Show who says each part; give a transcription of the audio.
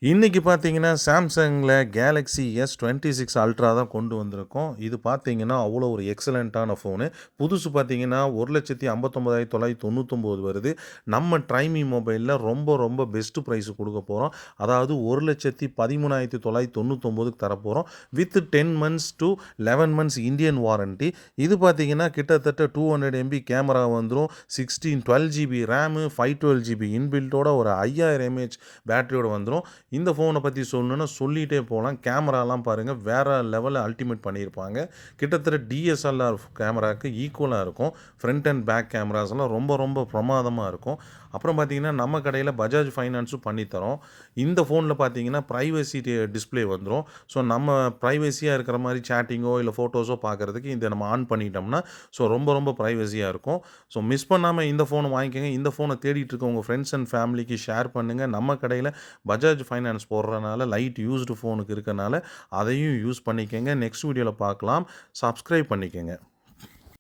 Speaker 1: இன்னைக்கு பார்த்தீங்கன்னா, சாம்சங்கில Galaxy S26 ultra தான் கொண்டு வந்திருக்கோம். இது பார்த்தீங்கன்னா, அவ்வளோ ஒரு எக்ஸலன்ட்டான ஃபோனு. புதுசு பார்த்தீங்கன்னா, 1,59,999 வருது. நம்ம ட்ரைமி மொபைல்ல ரொம்ப ரொம்ப பெஸ்ட் பிரைஸ் குடுக்க போறோம். அதாவது 1,13,999க்கு தரப்போறோம். With 10 months to 11 months Indian warranty. இது பார்த்தீங்கன்னா, கிட்டத்தட்ட 200 எம்பி கேமரா வந்துரும். 12 ஜிபி ரேமு, 512 ஜிபி இன்பில்ட்டோட ஒரு 5000 எம்ஏஹெச் பேட்டரியோட வந்துரும். இந்த ஃபோனை பற்றி சொல்லணுன்னா சொல்லிகிட்டே போகலாம். கேமராலாம் பாருங்கள் வேறு லெவலில் அல்டிமேட் பண்ணியிருப்பாங்க. கிட்டத்தட்ட டிஎஸ்எல்ஆர் கேமராவுக்கு ஈக்குவலாக இருக்கும். ஃப்ரண்ட் அண்ட் பேக் கேமராஸ்லாம் ரொம்ப ரொம்ப பிரமாதமாக இருக்கும். அப்புறம் பார்த்தீங்கன்னா நம்ம கடையில் பஜாஜ் ஃபைனான்ஸும் பண்ணித்தரோம். இந்த ஃபோனில் பார்த்தீங்கன்னா ப்ரைவசி டிஸ்பிளே வந்துடும். ஸோ நம்ம ப்ரைவசியாக இருக்கிற மாதிரி சேட்டிங்கோ இல்லை ஃபோட்டோஸோ பார்க்குறதுக்கு இதை நம்ம ஆன் பண்ணிட்டோம்னா ரொம்ப ரொம்ப ப்ரைவசியாக இருக்கும். ஸோ மிஸ் பண்ணாமல் இந்த ஃபோனை வாங்கிக்கோங்க. இந்த ஃபோனை தேடிட்டு இருக்க உங்கள் ஃப்ரெண்ட்ஸ் அண்ட் ஃபேமிலிக்கு ஷேர் பண்ணுங்கள். நம்ம கடையில் பஜாஜ் ஃபைனான்ஸ் போடுறனால லைட் யூஸ்டு ஃபோனுக்கு இருக்கனால அதையும் யூஸ் பண்ணிக்கங்க. நெக்ஸ்ட் வீடியோவில் பார்க்கலாம். சப்ஸ்கிரைப் பண்ணிக்கங்க.